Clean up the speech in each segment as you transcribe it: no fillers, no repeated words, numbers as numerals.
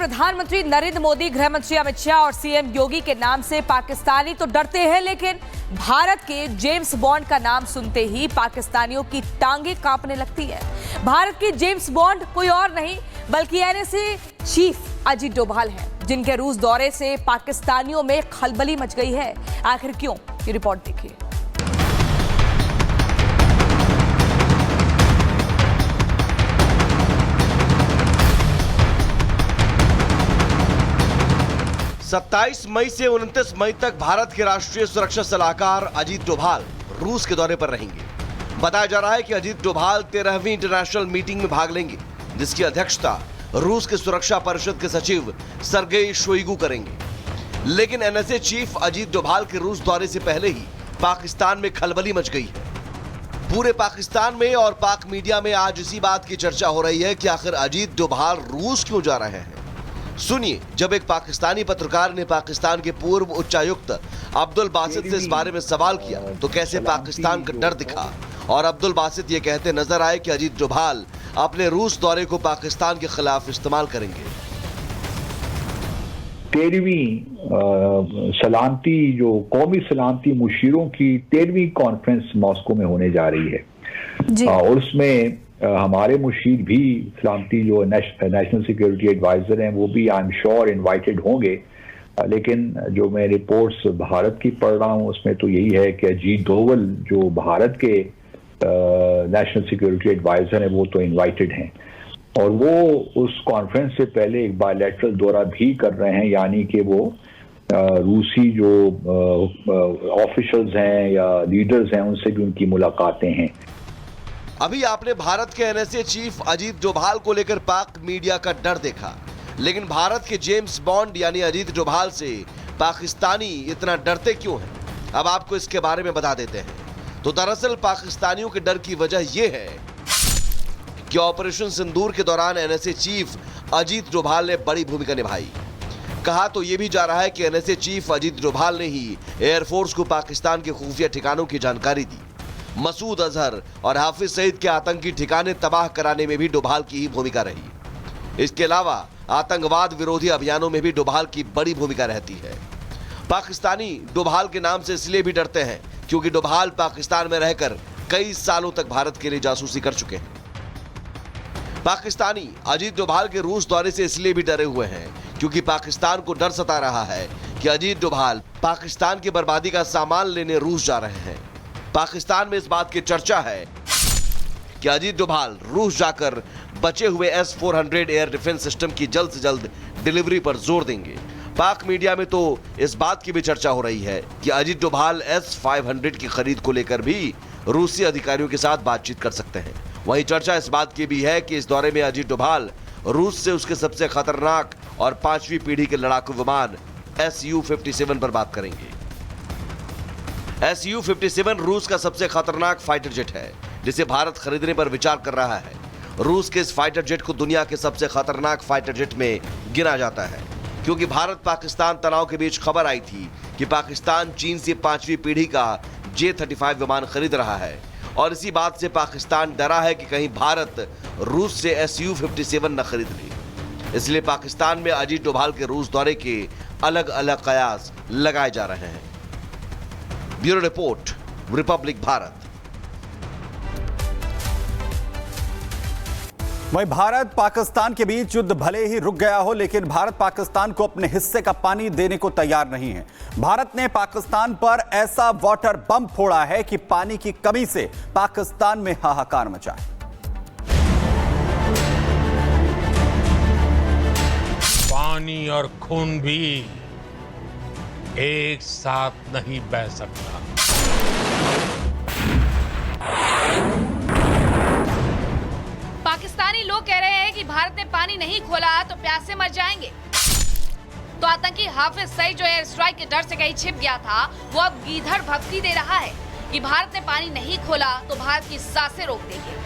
प्रधानमंत्री नरेंद्र मोदी, गृह मंत्री अमित शाह और सीएम योगी के नाम से पाकिस्तानी तो डरते हैं, लेकिन भारत के जेम्स बॉन्ड का नाम सुनते ही पाकिस्तानियों की टांगें कांपने लगती है। भारत की जेम्स बॉन्ड कोई और नहीं बल्कि एनएसए चीफ अजीत डोभाल हैं, जिनके रूस दौरे से पाकिस्तानियों में खलबली मच गई है। आखिर क्यों, ये रिपोर्ट देखिए। सत्ताईस मई से 29 मई तक भारत के राष्ट्रीय सुरक्षा सलाहकार अजीत डोभाल रूस के दौरे पर रहेंगे। बताया जा रहा है कि अजीत डोभाल 13वीं इंटरनेशनल मीटिंग में भाग लेंगे, जिसकी अध्यक्षता रूस के सुरक्षा परिषद के सचिव सर्गेई शोइगु करेंगे। लेकिन एनएसए चीफ अजीत डोभाल के रूस दौरे से पहले ही पाकिस्तान में खलबली मच गई है। पूरे पाकिस्तान में और पाक मीडिया में आज इसी बात की चर्चा हो रही है कि आखिर अजीत डोभाल रूस क्यों जा रहे हैं। सुनिए, जब एक पाकिस्तानी पत्रकार ने पाकिस्तान के पूर्व उच्चायुक्त अब्दुल बासित से इस बारे में सवाल किया तो कैसे पाकिस्तान का डर दिखा और अब्दुल बासित ये कहते नजर आए कि अजीत डोभाल अपने रूस दौरे को पाकिस्तान के खिलाफ इस्तेमाल करेंगे। 13वीं सलामती जो कौमी सलामती मुशीरों की 13वीं कॉन्फ्रेंस मॉस्को में होने जा रही है और उसमें हमारे मुशीर भी सलामती जो नेशनल सिक्योरिटी एडवाइजर हैं वो भी आई एम श्योर इनवाइटेड होंगे। लेकिन जो मैं रिपोर्ट्स भारत की पढ़ रहा हूँ उसमें तो यही है कि अजीत डोभाल जो भारत के नेशनल सिक्योरिटी एडवाइजर हैं वो तो इनवाइटेड हैं और वो उस कॉन्फ्रेंस से पहले एक बायलैटरल दौरा भी कर रहे हैं, यानी कि वो रूसी जो ऑफिशियल्स हैं या लीडर्स हैं उनसे भी उनकी मुलाकातें हैं। अभी आपने भारत के एनएसए चीफ अजीत डोभाल को लेकर पाक मीडिया का डर देखा, लेकिन भारत के जेम्स बॉन्ड यानी अजीत डोभाल से पाकिस्तानी इतना डरते क्यों हैं? अब आपको इसके बारे में बता देते हैं। तो दरअसल पाकिस्तानियों के डर की वजह यह है कि ऑपरेशन सिंदूर के दौरान एनएसए चीफ अजीत डोभाल ने बड़ी भूमिका निभाई। कहा तो यह भी जा रहा है कि एनएसए चीफ अजीत डोभाल ने ही एयरफोर्स को पाकिस्तान के खुफिया ठिकानों की जानकारी दी। मसूद अजहर और हाफिज सईद के आतंकी ठिकाने तबाह कराने में भी डोभाल की ही भूमिका रही। इसके अलावा आतंकवाद विरोधी अभियानों में भी डोभाल की बड़ी भूमिका रहती है। पाकिस्तानी डोभाल के नाम से इसलिए भी डरते हैं क्योंकि डोभाल पाकिस्तान में रहकर कई सालों तक भारत के लिए जासूसी कर चुके हैं। पाकिस्तानी अजीत डोभाल के रूस दौरे से इसलिए भी डरे हुए हैं क्योंकि पाकिस्तान को डर सता रहा है कि अजीत डोभाल पाकिस्तान की बर्बादी का सामान लेने रूस जा रहे हैं। पाकिस्तान में इस बात की चर्चा है कि अजीत डोभाल रूस जाकर बचे हुए S-400 एयर डिफेंस सिस्टम की जल्द से जल्द डिलीवरी पर जोर देंगे। पाक मीडिया में तो इस बात की भी चर्चा हो रही है कि अजीत डोभाल S-500 की खरीद को लेकर भी रूसी अधिकारियों के साथ बातचीत कर सकते हैं। वहीं चर्चा इस बात की भी है कि इस दौरे में अजीत डोभाल रूस से उसके सबसे खतरनाक और 5वीं पीढ़ी के लड़ाकू विमान Su-57 पर बात करेंगे। Su-57 रूस का सबसे खतरनाक फाइटर जेट है जिसे भारत खरीदने पर विचार कर रहा है। रूस के इस फाइटर जेट को दुनिया के सबसे खतरनाक फाइटर जेट में गिना जाता है क्योंकि भारत पाकिस्तान तनाव के बीच खबर आई थी कि पाकिस्तान चीन से 5वीं पीढ़ी का J-35 विमान खरीद रहा है और इसी बात से पाकिस्तान डरा है कि कहीं भारत रूस से Su-57 न खरीद ले। इसलिए पाकिस्तान में अजीत डोभाल के रूस दौरे के अलग अलग कयास लगाए जा रहे हैं। Bureau report, Republic Bharat. वहीं भारत पाकिस्तान के बीच युद्ध भले ही रुक गया हो, लेकिन भारत पाकिस्तान को अपने हिस्से का पानी देने को तैयार नहीं है। भारत ने पाकिस्तान पर ऐसा वाटर बम फोड़ा है कि पानी की कमी से पाकिस्तान में हाहाकार मचा है। पानी और खून भी एक साथ नहीं बह सकता। पाकिस्तानी लोग कह रहे हैं कि भारत ने पानी नहीं खोला तो प्यास से मर जाएंगे। तो आतंकी हाफिज सईद जो एयर स्ट्राइक के डर से कहीं छिप गया था, वो अब गीधड़ भक्ति दे रहा है कि भारत ने पानी नहीं खोला तो भारत की सांसें रोक देंगे।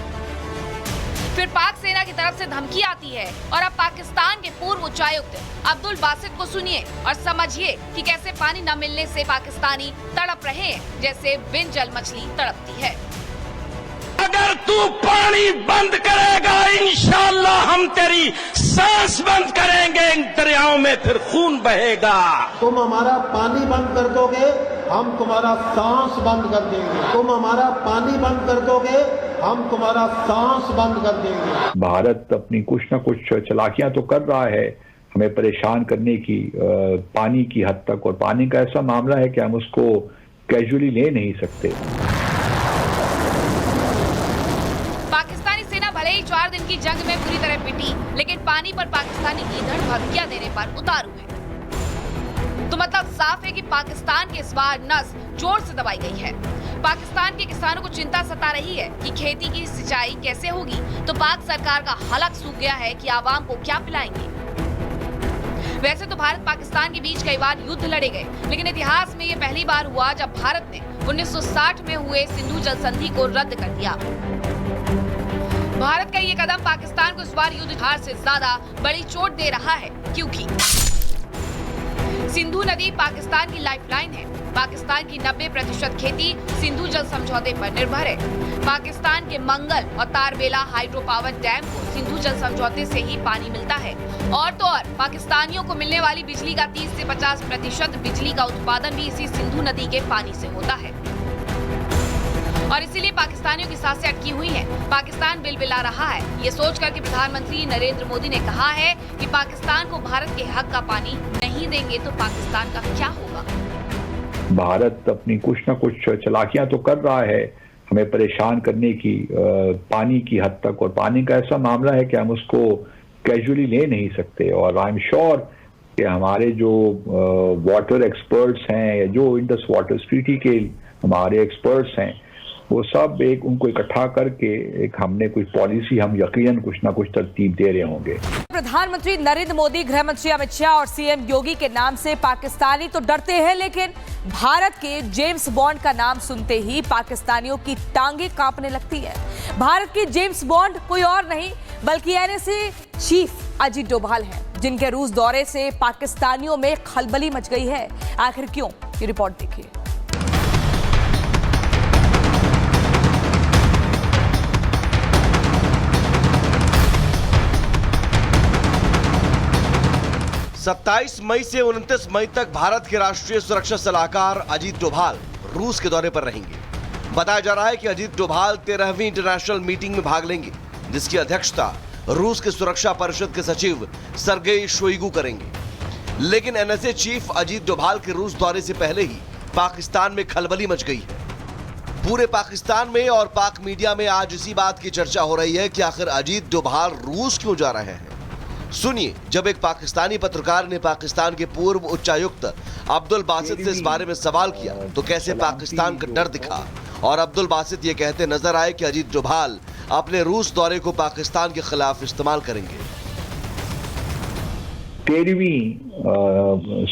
फिर पाक सेना की तरफ से धमकी आती है और अब पाकिस्तान के पूर्व उच्चायुक्त अब्दुल बासित को सुनिए और समझिए कि कैसे पानी न मिलने से पाकिस्तानी तड़प रहे हैं जैसे बिन जल मछली तड़पती है। अगर तू पानी बंद करेगा इंशाअल्लाह हम तेरी सांस बंद करेंगे। गांव में फिर खून बहेगा। तुम हमारा पानी बंद कर दोगे, हम तुम्हारा सांस बंद कर देंगे। तुम हमारा पानी बंद कर दोगे, हम तुम्हारा सांस बंद कर देंगे। भारत अपनी कुछ न कुछ चालाकियां तो कर रहा है हमें परेशान करने की, पानी की हद तक, और पानी का ऐसा मामला है कि हम उसको कैजुअली ले नहीं सकते। पाकिस्तानी सेना भले ही 4 दिन की जंग में बुरी तरह पिटी, लेकिन पानी पर पाकिस्तानी ईंधन भभकिया देने पर उतारू है। तो मतलब साफ है कि पाकिस्तान की इस बार नस जोर से दबाई गई है। पाकिस्तान के किसानों को चिंता सता रही है कि खेती की सिंचाई कैसे होगी, तो पाक सरकार का हलक सूख गया है कि आवाम को क्या पिलाएंगे। वैसे तो भारत पाकिस्तान के बीच कई बार युद्ध लड़े गए, लेकिन इतिहास में ये पहली बार हुआ जब भारत ने 1960 में हुए सिंधु जल संधि को रद्द कर दिया। भारत का ये कदम पाकिस्तान को इस बार युद्ध हार से ज्यादा बड़ी चोट दे रहा है, क्योंकि सिंधु नदी पाकिस्तान की लाइफलाइन है। पाकिस्तान की 90% खेती सिंधु जल समझौते पर निर्भर है। पाकिस्तान के मंगल और तारबेला हाइड्रो पावर डैम को सिंधु जल समझौते से ही पानी मिलता है। और तो और पाकिस्तानियों को मिलने वाली बिजली का 30 से 50% बिजली का उत्पादन भी इसी सिंधु नदी के पानी से होता है। और इसीलिए पाकिस्तानियों की सांसें अटकी हुई हैं। पाकिस्तान बिलबिला रहा है, ये सोचकर कि प्रधानमंत्री नरेंद्र मोदी ने कहा है कि पाकिस्तान को भारत के हक का पानी नहीं देंगे तो पाकिस्तान का क्या होगा। भारत अपनी कुछ न कुछ चालाकियां तो कर रहा है हमें परेशान करने की, पानी की हद तक, और पानी का ऐसा मामला है कि हम उसको कैजुअली ले नहीं सकते। और आई एम श्योर कि हमारे जो वाटर एक्सपर्ट्स हैं या जो इंडस वाटर ट्रीटी के हमारे एक्सपर्ट्स हैं, वो सब एक उनको इकट्ठा करके एक हमने कुछ पॉलिसी हम यकीनन कुछ ना कुछ तरतीब दे रहे होंगे। प्रधानमंत्री नरेंद्र मोदी, गृह मंत्री अमित शाह और सीएम योगी के नाम से पाकिस्तानी तो डरते हैं, लेकिन भारत के जेम्स बॉन्ड का नाम सुनते ही पाकिस्तानियों की टांगें कांपने लगती है। भारत की जेम्स बॉन्ड कोई और नहीं बल्कि एनएसए चीफ अजीत डोभाल हैं, जिनके रूस दौरे से पाकिस्तानियों में खलबली मच गई है। आखिर क्यों, ये रिपोर्ट देखिए। सत्ताईस मई से 29 मई तक भारत के राष्ट्रीय सुरक्षा सलाहकार अजीत डोभाल रूस के दौरे पर रहेंगे। बताया जा रहा है कि अजीत डोभाल 13वीं इंटरनेशनल मीटिंग में भाग लेंगे, जिसकी अध्यक्षता रूस के सुरक्षा परिषद के सचिव सर्गेई शोइगु करेंगे। लेकिन एनएसए चीफ अजीत डोभाल के रूस दौरे से पहले ही पाकिस्तान में खलबली मच गई है। पूरे पाकिस्तान में और पाक मीडिया में आज इसी बात की चर्चा हो रही है कि आखिर अजीत डोभाल रूस क्यों जा रहे हैं। सुनिए, जब एक पाकिस्तानी पत्रकार ने पाकिस्तान के पूर्व उच्चायुक्त अब्दुल बासित से इस बारे में सवाल किया तो कैसे पाकिस्तान का डर दिखा, और अब्दुल बासित ये कहते नजर आए कि अजीत डोभाल अपने रूस दौरे को पाकिस्तान के खिलाफ इस्तेमाल करेंगे। 13वीं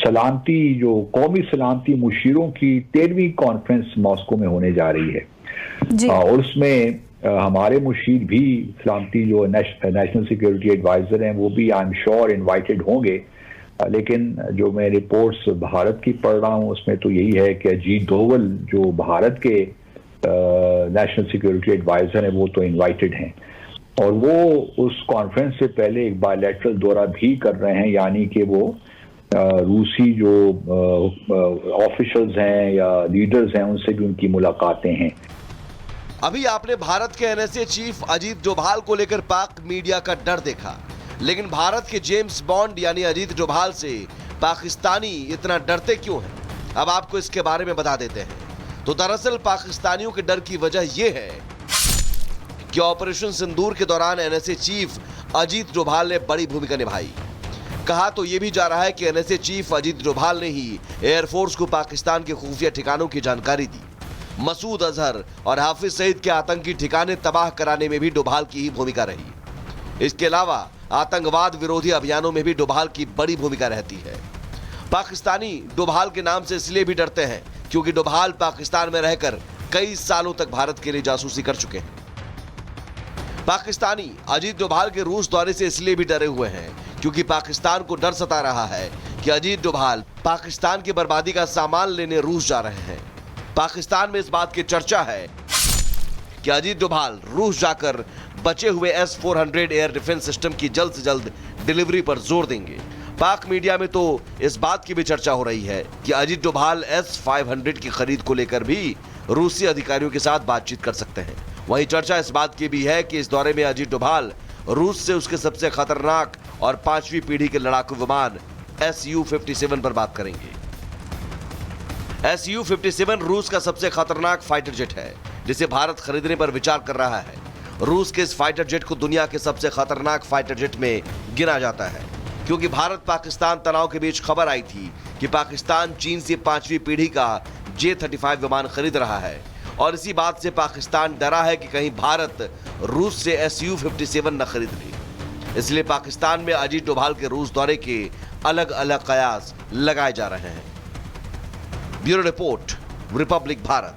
सलामती जो कौमी सलामती मुशीरों की 13वीं कॉन्फ्रेंस मॉस्को में होने जा रही है, और उसमें हमारे मुशीर भी सलामती जो नेशनल सिक्योरिटी एडवाइजर हैं वो भी आई एम श्योर इनवाइटेड होंगे। लेकिन जो मैं रिपोर्ट्स भारत की पढ़ रहा हूँ उसमें तो यही है कि अजीत डोभाल जो भारत के नेशनल सिक्योरिटी एडवाइजर हैं वो तो इनवाइटेड हैं, और वो उस कॉन्फ्रेंस से पहले एक बायलैटरल दौरा भी कर रहे हैं, यानी कि वो रूसी जो ऑफिशियल्स हैं या लीडर्स हैं उनसे भी उनकी मुलाकातें हैं। अभी आपने भारत के एनएसए चीफ अजीत डोभाल को लेकर पाक मीडिया का डर देखा, लेकिन भारत के जेम्स बॉन्ड यानी अजीत डोभाल से पाकिस्तानी इतना डरते क्यों हैं, अब आपको इसके बारे में बता देते हैं। तो दरअसल पाकिस्तानियों के डर की वजह यह है कि ऑपरेशन सिंदूर के दौरान एनएसए चीफ अजीत डोभाल ने बड़ी भूमिका निभाई। कहा तो यह भी जा रहा है कि एनएसए चीफ अजीत डोभाल ने ही एयरफोर्स को पाकिस्तान के खुफिया ठिकानों की जानकारी दी। मसूद अजहर और हाफिज सईद के आतंकी ठिकाने तबाह कराने में भी डोभाल की ही भूमिका रही। इसके अलावा आतंकवाद विरोधी अभियानों में भी डोभाल की बड़ी भूमिका रहती है। पाकिस्तानी डोभाल के नाम से इसलिए भी डरते हैं क्योंकि डोभाल पाकिस्तान में रहकर कई सालों तक भारत के लिए जासूसी कर चुके हैं। पाकिस्तानी अजीत डोभाल के रूस दौरे से इसलिए भी डरे हुए हैं क्योंकि पाकिस्तान को डर सता रहा है कि अजीत डोभाल पाकिस्तान की बर्बादी का सामान लेने रूस जा रहे हैं। पाकिस्तान में इस बात की चर्चा है कि अजीत डोभाल रूस जाकर बचे हुए S-400 एयर डिफेंस सिस्टम की जल्द से जल्द डिलीवरी पर जोर देंगे। पाक मीडिया में तो इस बात की भी चर्चा हो रही है कि अजीत डोभाल S-500 की खरीद को लेकर भी रूसी अधिकारियों के साथ बातचीत कर सकते हैं। वहीं चर्चा इस बात की भी है कि इस दौरे में अजीत डोभाल रूस से उसके सबसे खतरनाक और 5वीं पीढ़ी के लड़ाकू विमान Su-57 पर बात करेंगे। Su-57 रूस का सबसे खतरनाक फाइटर जेट है, जिसे भारत खरीदने पर विचार कर रहा है। रूस के इस फाइटर जेट को दुनिया के सबसे खतरनाक फाइटर जेट में गिना जाता है, क्योंकि भारत पाकिस्तान तनाव के बीच खबर आई थी कि पाकिस्तान चीन से 5वीं पीढ़ी का J-35 विमान खरीद रहा है, और इसी बात से पाकिस्तान डरा है कि कहीं भारत रूस से Su-57 न खरीद ले। इसलिए पाकिस्तान में अजीत डोभाल के रूस दौरे के अलग अलग कयास लगाए जा रहे हैं। Bureau report, Republic Bharat.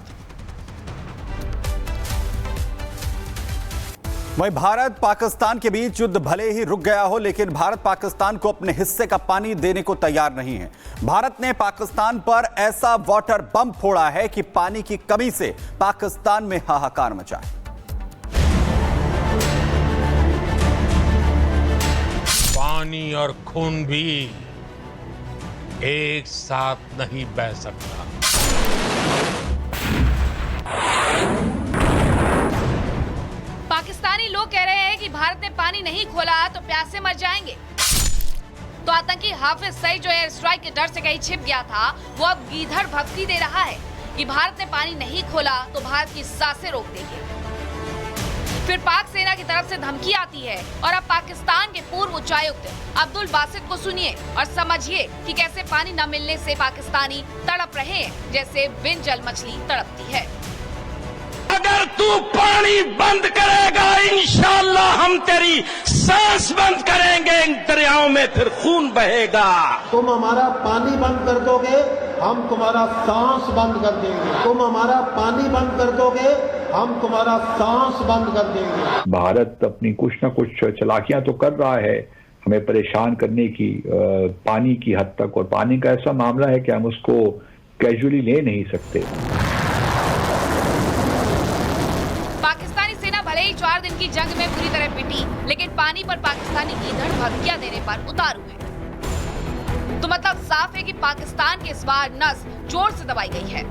वहीं भारत पाकिस्तान के बीच युद्ध भले ही रुक गया हो, लेकिन भारत पाकिस्तान को अपने हिस्से का पानी देने को तैयार नहीं है। भारत ने पाकिस्तान पर ऐसा वाटर बम फोड़ा है कि पानी की कमी से पाकिस्तान में हाहाकार मचा है। पानी और खून भी एक साथ नहीं बह सकता। पाकिस्तानी लोग कह रहे हैं कि भारत ने पानी नहीं खोला तो प्यासे मर जाएंगे। तो आतंकी हाफिज सईद जो एयर स्ट्राइक के डर से कहीं छिप गया था, वो अब गीधर भभकी दे रहा है कि भारत ने पानी नहीं खोला तो भारत की सांसें रोक देंगे। फिर पाक सेना की तरफ से धमकी आती है और अब पाकिस्तान के पूर्व उच्चायुक्त अब्दुल बासित को सुनिए और समझिए कि कैसे पानी न मिलने से पाकिस्तानी तड़प रहे हैं, जैसे बिन जल मछली तड़पती है। अगर तू पानी बंद करेगा, इंशाअल्लाह हम तेरी सांस बंद करेंगे, इन दरियाओं में फिर खून बहेगा। तुम हमारा पानी बंद कर दोगे, हम तुम्हारा सांस बंद कर देंगे। तुम हमारा पानी बंद कर दोगे, हम तुम्हारा सांस बंद कर देंगे। भारत अपनी कुछ न कुछ चालाकियां तो कर रहा है हमें परेशान करने की, पानी की हद तक, और पानी का ऐसा मामला है कि हम उसको कैजुअली ले नहीं सकते। पाकिस्तानी सेना भले ही 4 दिन की जंग में पूरी तरह पिटी, लेकिन पानी पर पाकिस्तानी गीधड़ भभकियां देने पर उतारू है। तो मतलब साफ है कि पाकिस्तान की इस बार नस जोर से दबाई गई है।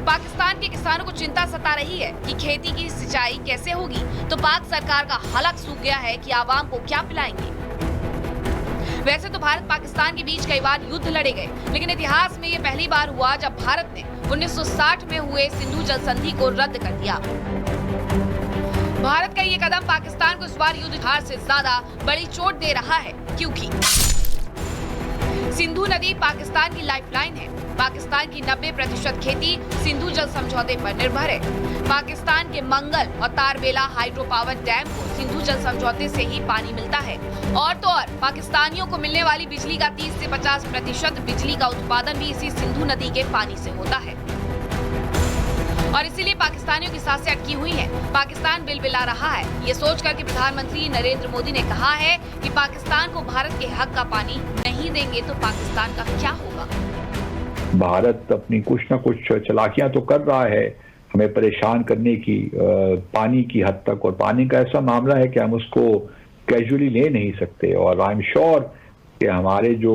पाकिस्तान के किसानों को चिंता सता रही है कि खेती की सिंचाई कैसे होगी, तो पाक सरकार का हलक सूख गया है कि आवाम को क्या पिलाएंगे। वैसे तो भारत पाकिस्तान के बीच कई बार युद्ध लड़े गए, लेकिन इतिहास में ये पहली बार हुआ जब भारत ने 1960 में हुए सिंधु जल संधि को रद्द कर दिया। भारत का ये कदम पाकिस्तान को इस बार युद्ध हार से ज्यादा बड़ी चोट दे रहा है, क्योंकि सिंधु नदी पाकिस्तान की लाइफलाइन है। पाकिस्तान की 90% खेती सिंधु जल समझौते पर निर्भर है। पाकिस्तान के मंगल और तारबेला हाइड्रो पावर डैम को सिंधु जल समझौते से ही पानी मिलता है। और तो और पाकिस्तानियों को मिलने वाली बिजली का 30 से 50% बिजली का उत्पादन भी इसी सिंधु नदी के पानी से होता है। और इसीलिए पाकिस्तानियों की सांसें अटकी हुई हैं। पाकिस्तान बिलबिला रहा है, ये सोचकर कि प्रधानमंत्री नरेंद्र मोदी ने कहा है कि पाकिस्तान को भारत के हक का पानी नहीं देंगे तो पाकिस्तान का क्या होगा। भारत अपनी कुछ न कुछ चालाकियां तो कर रहा है हमें परेशान करने की, पानी की हद तक, और पानी का ऐसा मामला है कि हम उसको कैजुअली ले नहीं सकते। और आई एम श्योर कि हमारे जो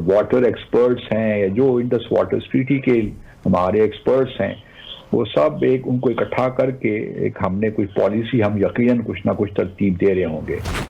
वाटर एक्सपर्ट्स हैं या जो इंडस वाटर ट्रीटी के हमारे एक्सपर्ट्स हैं, वो सब एक उनको इकट्ठा करके एक हमने कुछ पॉलिसी हम यकीनन कुछ ना कुछ तरतीब दे रहे होंगे।